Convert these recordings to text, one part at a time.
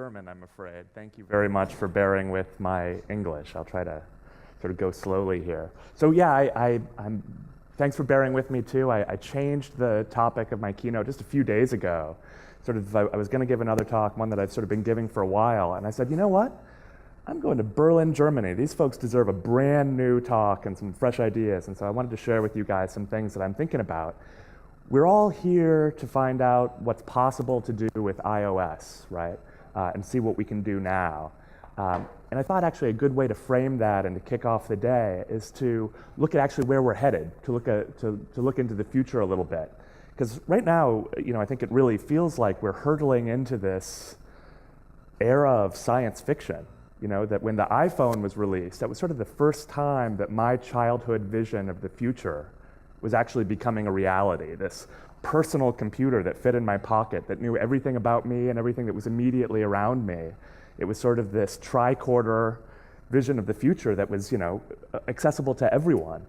German, I'm afraid. Thank you very much for bearing with my English. I'll try to sort of go slowly here. So yeah, thanks for bearing with me too. I changed the topic of my keynote just a few days ago. I was going to give another talk, one that I've sort of been giving for a while, and I said, you know what? I'm going to Berlin, Germany. These folks deserve a brand new talk and some fresh ideas, and so I wanted to share with you guys some things that I'm thinking about. We're all here to find out what's possible to do with iOS, right? And see what we can do now. And I thought actually a good way to frame that and to kick off the day is to look at actually where we're headed, to look into the future a little bit. Because right now, I think it really feels like we're hurtling into this era of science fiction. That when the iPhone was released, that was sort of the first time that my childhood vision of the future was actually becoming a reality. This personal computer that fit in my pocket, that knew everything about me and everything that was immediately around me. It was sort of this tricorder vision of the future that was, accessible to everyone.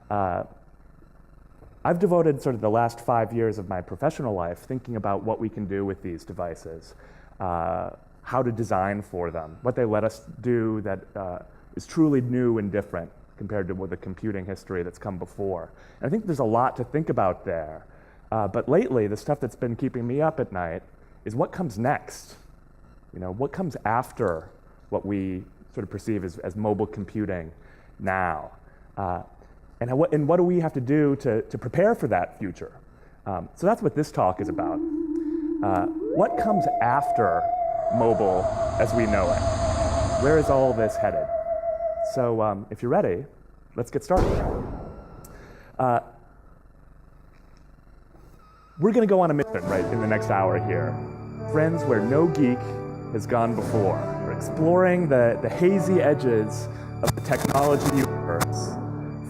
I've devoted sort of the last 5 years of my professional life thinking about what we can do with these devices, how to design for them, what they let us do that is truly new and different compared to the computing history that's come before. And I think there's a lot to think about there. But lately, the stuff that's been keeping me up at night is what comes next. What comes after what we sort of perceive as mobile computing now. And what do we have to do to prepare for that future? So that's what this talk is about. What comes after mobile as we know it? Where is all this headed? So if you're ready, let's get started. We're going to go on a mission right in the next hour here. Friends, where no geek has gone before. We're exploring the hazy edges of the technology universe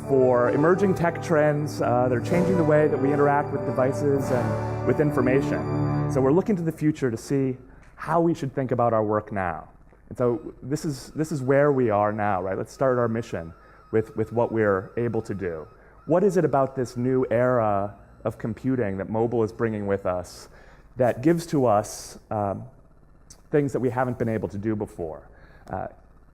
for emerging tech trends that are changing the way that we interact with devices and with information. So we're looking to the future to see how we should think about our work now. And so this is where we are now, right? Let's start our mission with what we're able to do. What is it about this new era of computing that mobile is bringing with us that gives to us things that we haven't been able to do before?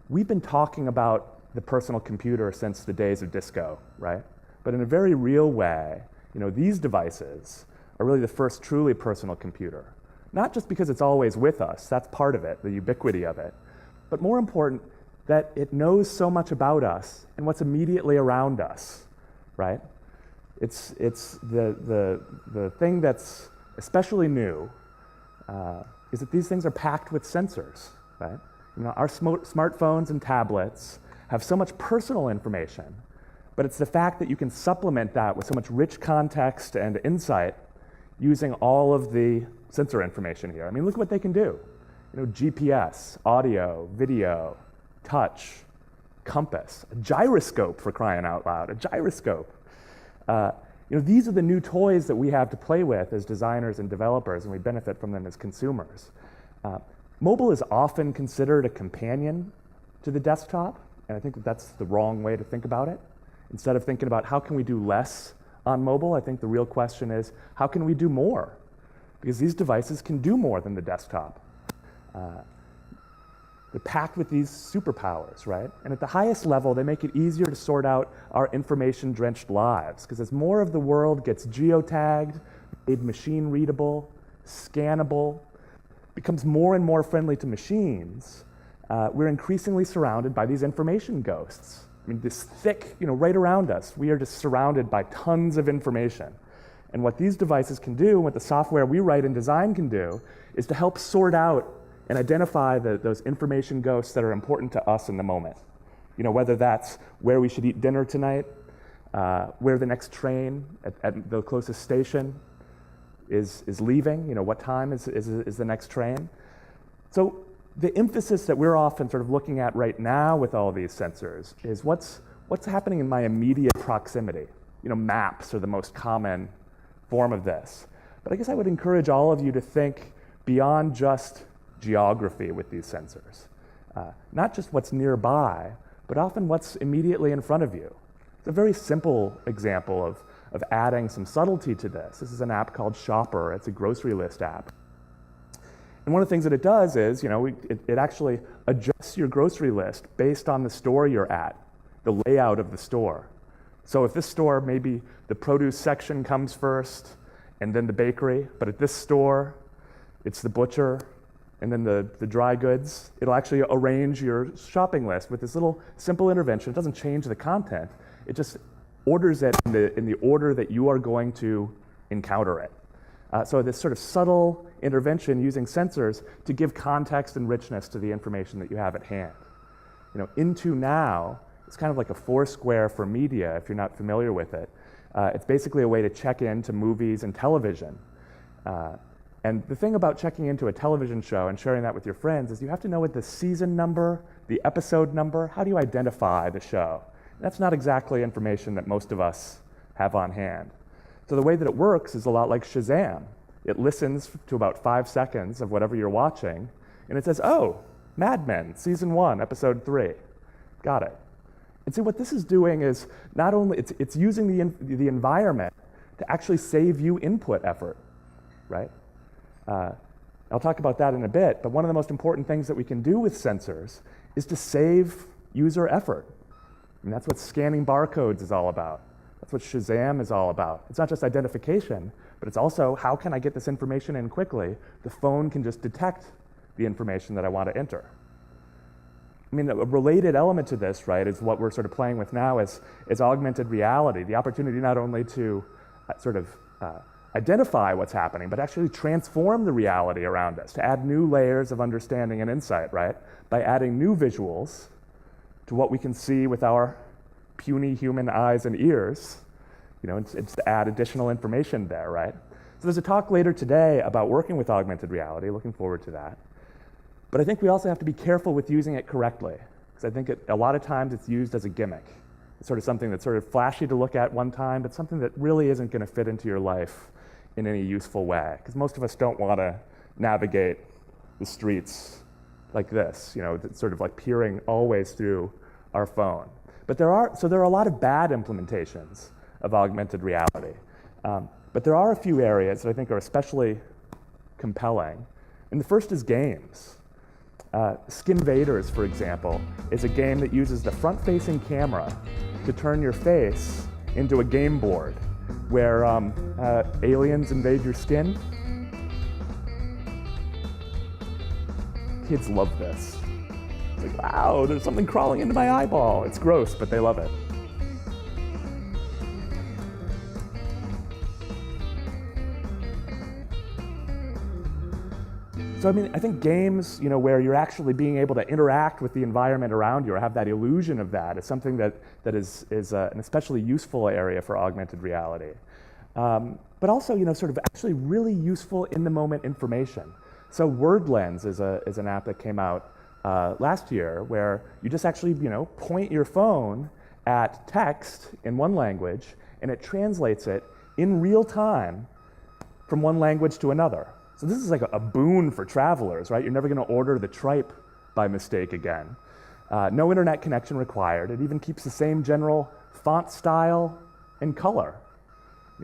We've been talking about the personal computer since the days of disco, right? But in a very real way, these devices are really the first truly personal computer. Not just because it's always with us, that's part of it, the ubiquity of it, but more important, that it knows so much about us and what's immediately around us, right? It's the thing that's especially new is that these things are packed with sensors, right? Our smartphones and tablets have so much personal information, but it's the fact that you can supplement that with so much rich context and insight using all of the sensor information here. Look at what they can do. GPS, audio, video, touch, compass, a gyroscope, for crying out loud, a gyroscope. These are the new toys that we have to play with as designers and developers, and we benefit from them as consumers. Mobile is often considered a companion to the desktop, and I think that's the wrong way to think about it. Instead of thinking about how can we do less on mobile, I think the real question is how can we do more? Because these devices can do more than the desktop. They're packed with these superpowers, right? And at the highest level, they make it easier to sort out our information-drenched lives, because as more of the world gets geotagged, made machine-readable, scannable, becomes more and more friendly to machines, we're increasingly surrounded by these information ghosts. This thick, right around us, we are just surrounded by tons of information. And what these devices can do, and what the software we write and design can do, is to help sort out and identify those information ghosts that are important to us in the moment. Whether that's where we should eat dinner tonight, where the next train at the closest station is leaving, what time is the next train. So the emphasis that we're often sort of looking at right now with all of these sensors is what's happening in my immediate proximity. Maps are the most common form of this. But I guess I would encourage all of you to think beyond just geography with these sensors. Not just what's nearby, but often what's immediately in front of you. It's a very simple example of adding some subtlety to this. This is an app called Shopper. It's a grocery list app. And one of the things that it does is, it actually adjusts your grocery list based on the store you're at, the layout of the store. So if this store, maybe the produce section comes first, and then the bakery, but at this store, it's the butcher, and then the dry goods. It'll actually arrange your shopping list with this little simple intervention. It doesn't change the content. It just orders it in the order that you are going to encounter it. So this sort of subtle intervention using sensors to give context and richness to the information that you have at hand. Into Now, it's kind of like a Foursquare for media, if you're not familiar with it. It's basically a way to check into movies and television. And the thing about checking into a television show and sharing that with your friends is you have to know what the season number, the episode number, how do you identify the show? And that's not exactly information that most of us have on hand. So the way that it works is a lot like Shazam. It listens to about 5 seconds of whatever you're watching, and it says, oh, Mad Men, season 1, episode 3. Got it. And so what this is doing is not only, it's using the environment to actually save you input effort, right? I'll talk about that in a bit, but one of the most important things that we can do with sensors is to save user effort. And that's what scanning barcodes is all about. That's what Shazam is all about. It's not just identification, but it's also how can I get this information in quickly? The phone can just detect the information that I want to enter. I mean, a related element to this, right, is what we're sort of playing with now is augmented reality, the opportunity not only to identify what's happening, but actually transform the reality around us, to add new layers of understanding and insight, right, by adding new visuals to what we can see with our puny human eyes and ears, it's to add additional information there, right? So there's a talk later today about working with augmented reality, looking forward to that. But I think we also have to be careful with using it correctly, because I think a lot of times it's used as a gimmick. It's sort of something that's sort of flashy to look at one time, but something that really isn't going to fit into your life in any useful way, because most of us don't want to navigate the streets like this, sort of like peering always through our phone. But there are a lot of bad implementations of augmented reality. But there are a few areas that I think are especially compelling. And the first is games. Skinvaders, for example, is a game that uses the front-facing camera to turn your face into a game board where aliens invade your skin. Kids love this. It's like, wow, there's something crawling into my eyeball. It's gross, but they love it. So I think games, where you're actually being able to interact with the environment around you or have that illusion of that is something that is an especially useful area for augmented reality. But also, sort of actually really useful in-the-moment information. So WordLens is an app that came out last year where you just actually, point your phone at text in one language and it translates it in real time from one language to another. So this is like a boon for travelers, right? You're never going to order the tripe by mistake again. No internet connection required. It even keeps the same general font style and color.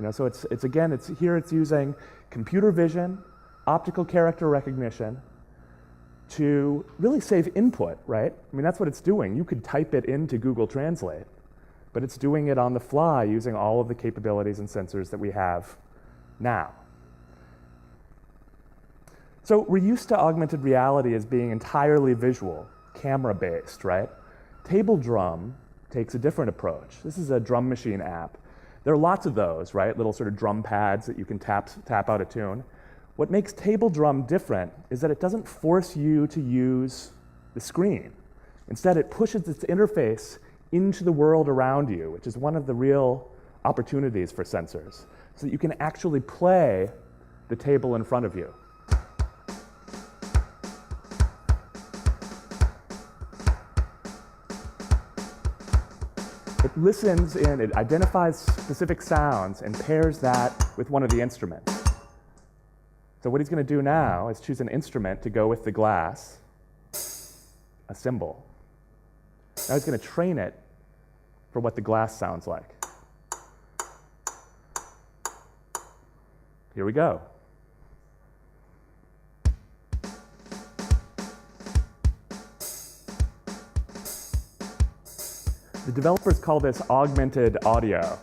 So it's using computer vision, optical character recognition to really save input, right? That's what it's doing. You could type it into Google Translate, but it's doing it on the fly using all of the capabilities and sensors that we have now. So we're used to augmented reality as being entirely visual, camera-based, right? Table Drum takes a different approach. This is a drum machine app. There are lots of those, right? Little sort of drum pads that you can tap out a tune. What makes Table Drum different is that it doesn't force you to use the screen. Instead, it pushes its interface into the world around you, which is one of the real opportunities for sensors, so that you can actually play the table in front of you. It listens in, it identifies specific sounds and pairs that with one of the instruments. So what he's going to do now is choose an instrument to go with the glass, a cymbal. Now he's going to train it for what the glass sounds like. Here we go. The developers call this augmented audio.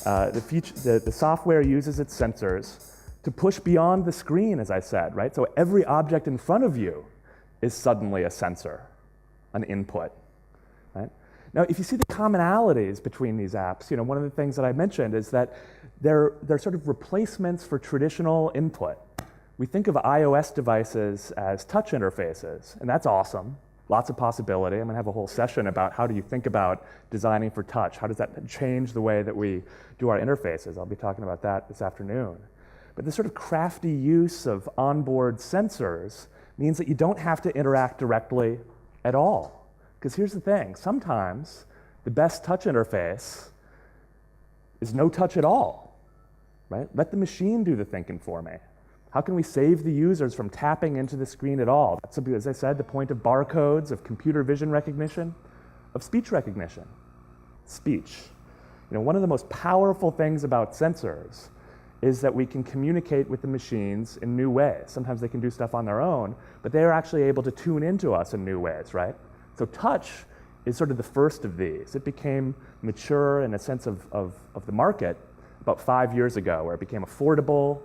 The software uses its sensors to push beyond the screen, as I said, right? So every object in front of you is suddenly a sensor, an input, right? Now, if you see the commonalities between these apps, one of the things that I mentioned is that they're sort of replacements for traditional input. We think of iOS devices as touch interfaces, and that's awesome. Lots of possibility. I'm going to have a whole session about how do you think about designing for touch? How does that change the way that we do our interfaces? I'll be talking about that this afternoon. But this sort of crafty use of onboard sensors means that you don't have to interact directly at all. Because here's the thing, sometimes the best touch interface is no touch at all, right? Let the machine do the thinking for me. How can we save the users from tapping into the screen at all? That's, as I said, the point of barcodes, of computer vision recognition, of speech recognition. Speech. One of the most powerful things about sensors is that we can communicate with the machines in new ways. Sometimes they can do stuff on their own, but they are actually able to tune into us in new ways, right? So touch is sort of the first of these. It became mature in a sense of the market about 5 years ago, where it became affordable,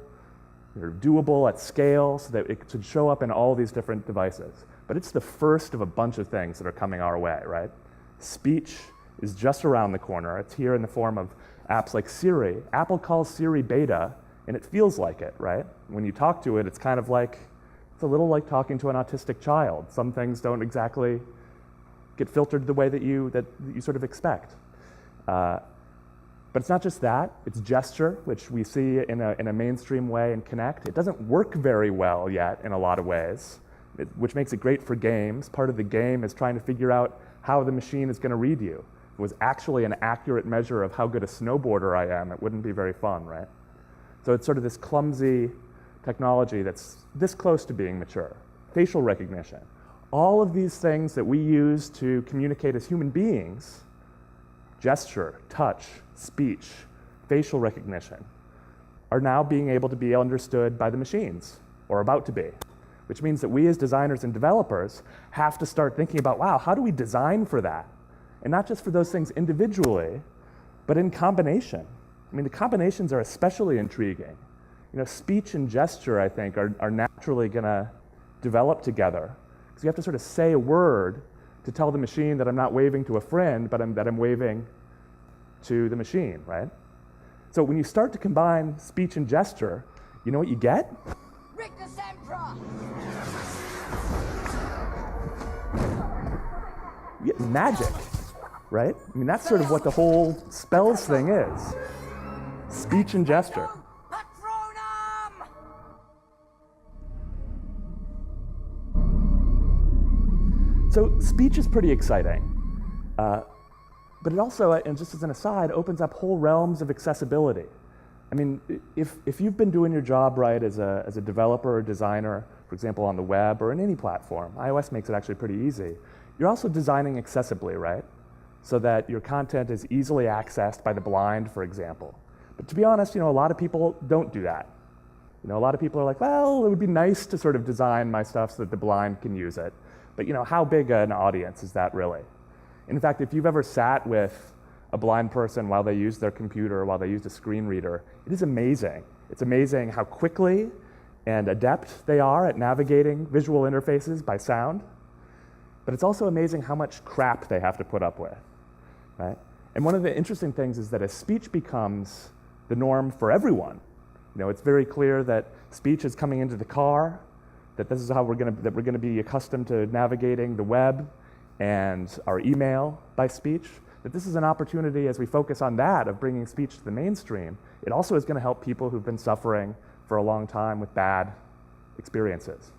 doable at scale, so that it could show up in all these different devices. But it's the first of a bunch of things that are coming our way, right? Speech is just around the corner. It's here in the form of apps like Siri. Apple calls Siri beta, and it feels like it, right? When you talk to it, it's kind of like, it's a little like talking to an autistic child. Some things don't exactly get filtered the way that you sort of expect. But it's not just that, it's gesture, which we see in a mainstream way in Connect. It doesn't work very well yet in a lot of ways, which makes it great for games. Part of the game is trying to figure out how the machine is going to read you. If it was actually an accurate measure of how good a snowboarder I am, it wouldn't be very fun, right? So it's sort of this clumsy technology that's this close to being mature. Facial recognition. All of these things that we use to communicate as human beings, gesture, touch, speech, facial recognition, are now being able to be understood by the machines, or about to be, which means that we as designers and developers have to start thinking about, wow, how do we design for that? And not just for those things individually, but in combination. I mean, the combinations are especially intriguing. Speech and gesture, I think, are naturally gonna develop together, because you have to sort of say a word to tell the machine that I'm not waving to a friend, but that I'm waving to the machine, right? So when you start to combine speech and gesture, you know what you get? You get magic, right? I mean, that's sort of what the whole spells thing is. Speech and gesture. So speech is pretty exciting. But it also, and just as an aside, opens up whole realms of accessibility. I mean, if you've been doing your job right as a developer or designer, for example, on the web or in any platform, iOS makes it actually pretty easy. You're also designing accessibly, right? So that your content is easily accessed by the blind, for example. But to be honest, a lot of people don't do that. A lot of people are like, well, it would be nice to sort of design my stuff so that the blind can use it. But how big an audience is that really? In fact, if you've ever sat with a blind person while they use their computer or while they use a screen reader, it is amazing. It's amazing how quickly and adept they are at navigating visual interfaces by sound. But it's also amazing how much crap they have to put up with, right? And one of the interesting things is that as speech becomes the norm for everyone, it's very clear that speech is coming into the car, that this is how we're going to be accustomed to navigating the web and our email by speech, that this is an opportunity as we focus on that of bringing speech to the mainstream. It also is going to help people who've been suffering for a long time with bad experiences.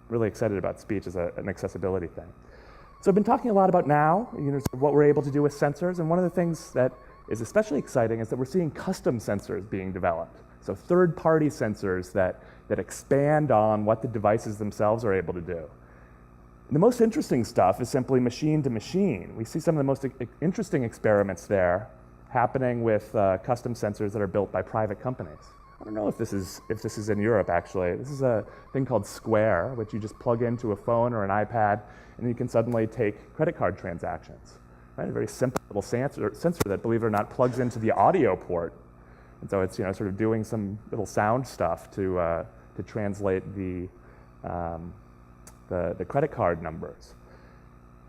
Really excited about speech as an accessibility thing. So I've been talking a lot about now, what we're able to do with sensors, and one of the things that is especially exciting is that we're seeing custom sensors being developed. So third-party sensors that expand on what the devices themselves are able to do. The most interesting stuff is simply machine to machine. We see some of the most interesting experiments there happening with custom sensors that are built by private companies. I don't know if this is in Europe, actually. This is a thing called Square, which you just plug into a phone or an iPad, and you can suddenly take credit card transactions. Right? A very simple little sensor that, believe it or not, plugs into the audio port. And so it's, sort of doing some little sound stuff to translate the credit card numbers.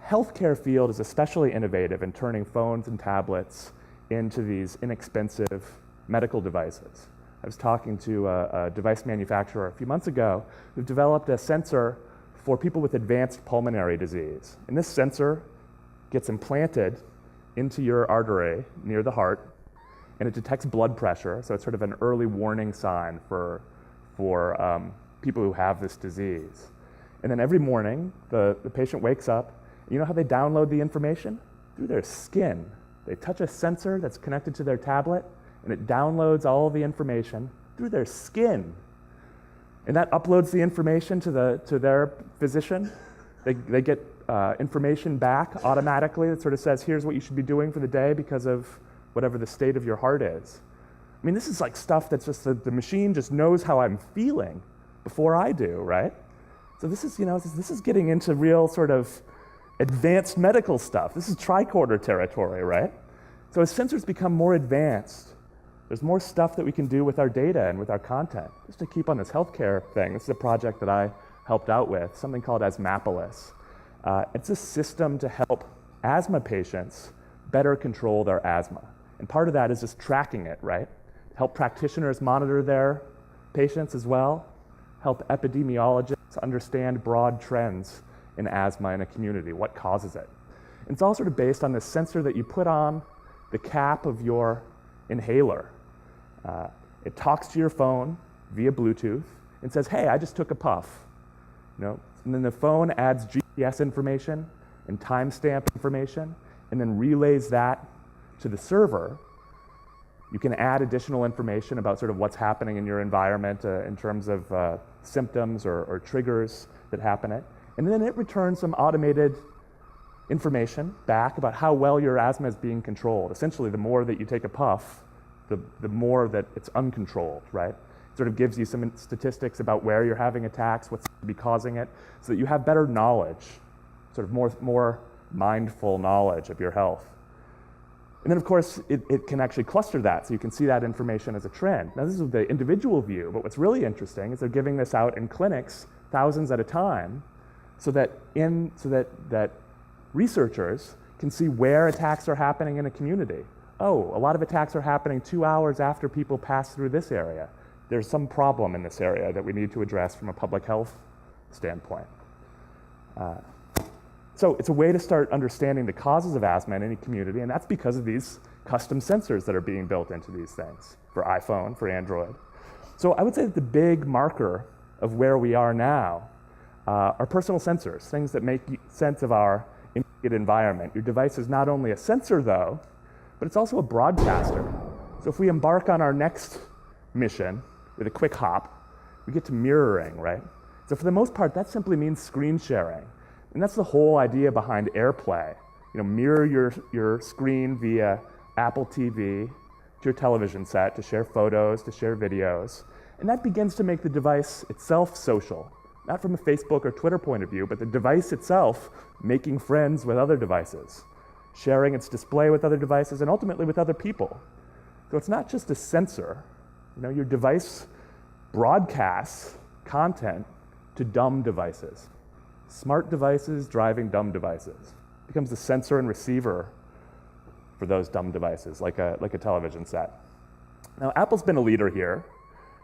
Healthcare field is especially innovative in turning phones and tablets into these inexpensive medical devices. I was talking to a device manufacturer a few months ago who developed a sensor for people with advanced pulmonary disease. And this sensor gets implanted into your artery near the heart, and it detects blood pressure, so it's sort of an early warning sign for people who have this disease. And then every morning, the patient wakes up. You know how they download the information? Through their skin. They touch a sensor that's connected to their tablet, and it downloads all of the information through their skin. And that uploads the information to their physician. They get information back automatically that sort of says, here's what you should be doing for the day because of whatever the state of your heart is. I mean, this is like stuff that's just, the machine just knows how I'm feeling before I do, right? So this is, this is getting into real sort of advanced medical stuff. This is tricorder territory, right? So as sensors become more advanced, there's more stuff that we can do with our data and with our content. Just to keep on this healthcare thing, this is a project that I helped out with, something called Asmapolis. It's a system to help asthma patients better control their asthma. And part of that is just tracking it, right? Help practitioners monitor their patients as well, help epidemiologists understand broad trends in asthma in a community, what causes it. And it's all sort of based on this sensor that you put on the cap of your inhaler. It talks to your phone via Bluetooth and says, hey, I just took a puff. And then the phone adds GPS information and timestamp information and then relays that to the server. You can add additional information about sort of what's happening in your environment in terms of symptoms or triggers that happen it. And then it returns some automated information back about how well your asthma is being controlled. Essentially, the more that you take a puff, the more that it's uncontrolled, right? It sort of gives you some statistics about where you're having attacks, what's to be causing it, so that you have better knowledge, sort of more mindful knowledge of your health. And then, of course, it can actually cluster that, so you can see that information as a trend. Now, this is the individual view, but what's really interesting is they're giving this out in clinics, thousands at a time, so that researchers can see where attacks are happening in a community. Oh, a lot of attacks are happening 2 hours after people pass through this area. There's some problem in this area that we need to address from a public health standpoint. So it's a way to start understanding the causes of asthma in any community, and that's because of these custom sensors that are being built into these things for iPhone, for Android. So I would say that the big marker of where we are now are personal sensors, things that make sense of our immediate environment. Your device is not only a sensor, though, but it's also a broadcaster. So if we embark on our next mission with a quick hop, we get to mirroring, right? So for the most part, that simply means screen sharing. And that's the whole idea behind AirPlay. Mirror your screen via Apple TV to your television set to share photos, to share videos. And that begins to make the device itself social. Not from a Facebook or Twitter point of view, but the device itself making friends with other devices, sharing its display with other devices, and ultimately with other people. So it's not just a sensor. Your device broadcasts content to dumb devices. Smart devices driving dumb devices. It becomes the sensor and receiver for those dumb devices, like a television set. Now, Apple's been a leader here,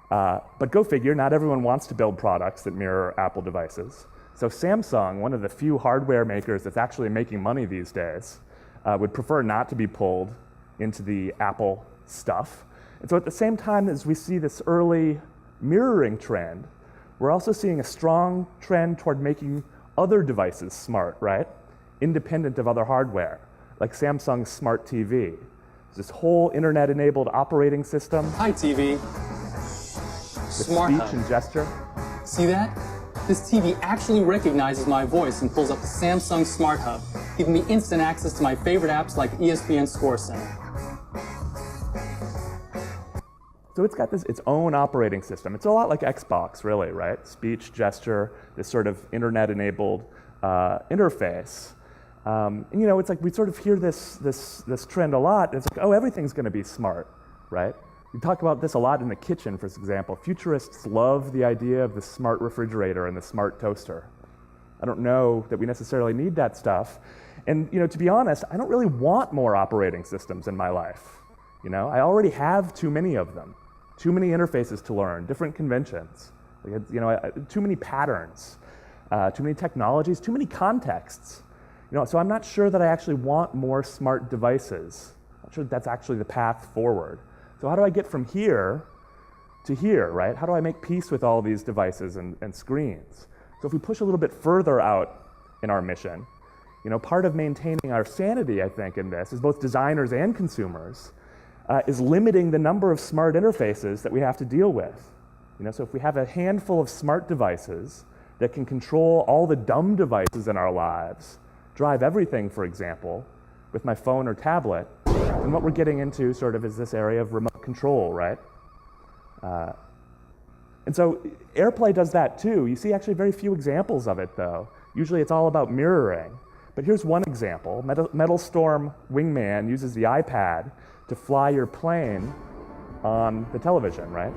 but go figure, not everyone wants to build products that mirror Apple devices. So Samsung, one of the few hardware makers that's actually making money these days, would prefer not to be pulled into the Apple stuff. And so at the same time as we see this early mirroring trend, we're also seeing a strong trend toward making other devices smart, right? Independent of other hardware, like Samsung's Smart TV. This whole internet-enabled operating system. Hi, TV. Smart speech and gesture. See that? This TV actually recognizes my voice and pulls up the Samsung Smart Hub, giving me instant access to my favorite apps like ESPN ScoreCenter. So it's got its own operating system. It's a lot like Xbox, really, right? Speech, gesture, this sort of internet-enabled interface. And you know, it's like we sort of hear this trend a lot. It's like, oh, everything's going to be smart, right? We talk about this a lot in the kitchen, for example. Futurists love the idea of the smart refrigerator and the smart toaster. I don't know that we necessarily need that stuff. And you know, to be honest, I don't really want more operating systems in my life. You know, I already have too many of them, too many interfaces to learn, different conventions, you know, too many patterns, too many technologies, too many contexts. You know, so I'm not sure that I actually want more smart devices. I'm not sure that's actually the path forward. So how do I get from here to here, right? How do I make peace with all these devices and screens? So if we push a little bit further out in our mission, you know, part of maintaining our sanity, I think, in this, as both designers and consumers, is limiting the number of smart interfaces that we have to deal with. You know, so if we have a handful of smart devices that can control all the dumb devices in our lives, drive everything, for example, with my phone or tablet, then what we're getting into sort of is this area of remote control, right? And so AirPlay does that too. You see actually very few examples of it though. Usually it's all about mirroring. But here's one example. Metal Storm Wingman uses the iPad to fly your plane on the television, right?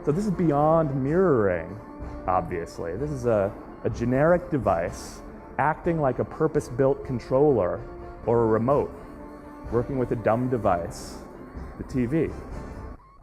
So this is beyond mirroring, obviously. This is a generic device acting like a purpose-built controller or a remote, working with a dumb device, the TV.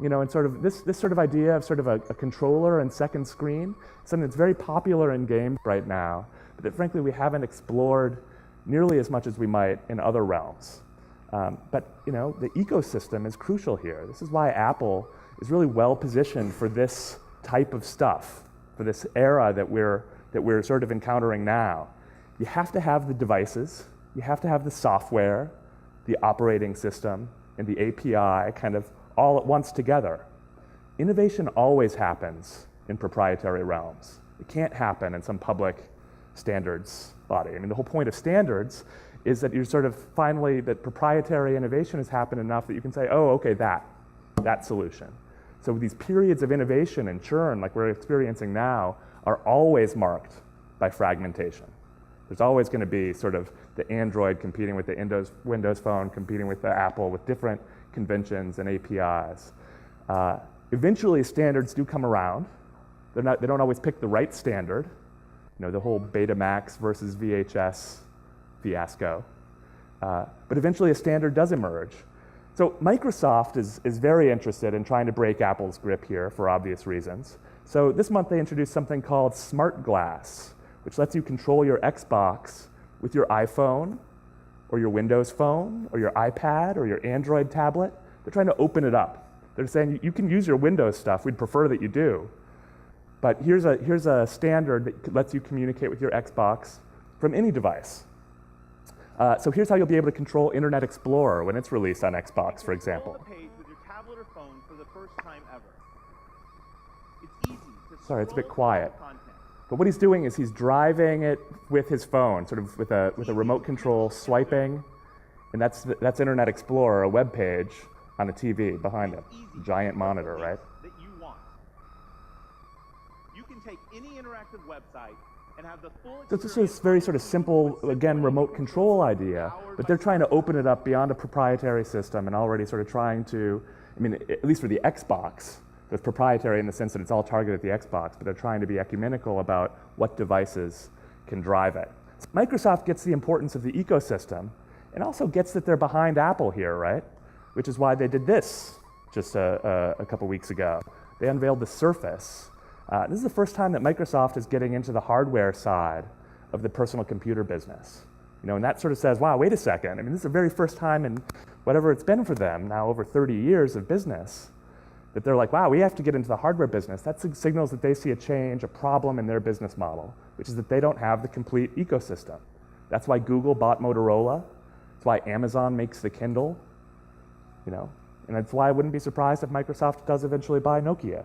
You know, and sort of this sort of idea of sort of a controller and second screen, something that's very popular in games right now, but that frankly we haven't explored nearly as much as we might in other realms. But you know, the ecosystem is crucial here. This is why Apple is really well positioned for this type of stuff, for this era that we're sort of encountering now. You have to have the devices, you have to have the software, the operating system, and the API kind of all at once together. Innovation always happens in proprietary realms. It can't happen in some public standards body. I mean, the whole point of standards is that you're sort of finally, that proprietary innovation has happened enough that you can say, oh, okay, that solution. So these periods of innovation and churn like we're experiencing now are always marked by fragmentation. There's always going to be sort of the Android competing with the Windows Phone, competing with the Apple, with different conventions and APIs. Eventually, standards do come around. They don't always pick the right standard. You know, the whole Betamax versus VHS fiasco. But eventually, a standard does emerge. So Microsoft is very interested in trying to break Apple's grip here for obvious reasons. So this month, they introduced something called Smart Glass, which lets you control your Xbox with your iPhone or your Windows Phone or your iPad or your Android tablet. They're trying to open it up. They're saying you can use your Windows stuff. We'd prefer that you do. But here's a standard that lets you communicate with your Xbox from any device. So here's how you'll be able to control Internet Explorer when it's released on Xbox, for example. Scroll the page with your tablet or phone for the first time ever. It's easy to Sorry, it's a bit scroll quiet. through content. But what he's doing is he's driving it with his phone, sort of with a remote control, swiping, and that's Internet Explorer, a web page on a TV behind him, giant monitor, right? That you want. You can take any interactive website and have the full So it's just this very sort of simple, again, remote control idea, but they're trying to open it up beyond a proprietary system and already sort of trying to, I mean, at least for the Xbox, it's proprietary in the sense that it's all targeted at the Xbox, but they're trying to be ecumenical about what devices can drive it. So Microsoft gets the importance of the ecosystem and also gets that they're behind Apple here, right? Which is why they did this just a couple weeks ago. They unveiled the Surface. This is the first time that Microsoft is getting into the hardware side of the personal computer business. You know, and that sort of says, wow, wait a second. I mean, this is the very first time in whatever it's been for them, now over 30 years of business, that they're like, wow, we have to get into the hardware business. That signals that they see a change, a problem in their business model, which is that they don't have the complete ecosystem. That's why Google bought Motorola. That's why Amazon makes the Kindle. You know, and that's why I wouldn't be surprised if Microsoft does eventually buy Nokia.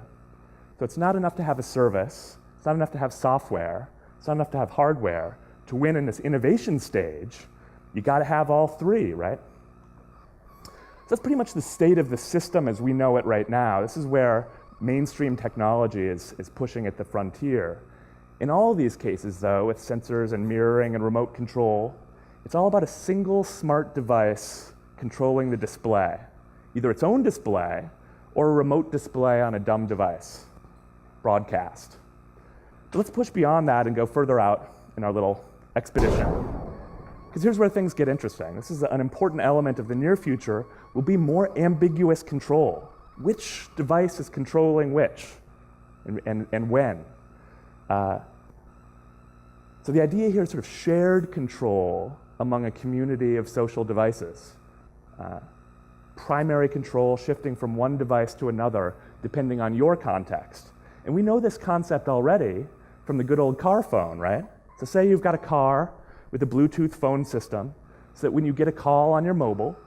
So it's not enough to have a service. It's not enough to have software. It's not enough to have hardware. To win in this innovation stage, you got to have all three, right? So that's pretty much the state of the system as we know it right now. This is where mainstream technology is pushing at the frontier. In all these cases, though, with sensors and mirroring and remote control, It's all about a single smart device controlling the display, either its own display or a remote display on a dumb device, broadcast. But let's push beyond that and go further out in our little expedition. Because here's where things get interesting. This is an important element of the near future, will be more ambiguous control. Which device is controlling which, and when? So the idea here is sort of shared control among a community of social devices. Primary control shifting from one device to another depending on your context. And we know this concept already from the good old car phone, right? So say you've got a car with a Bluetooth phone system, so that when you get a call on your mobile,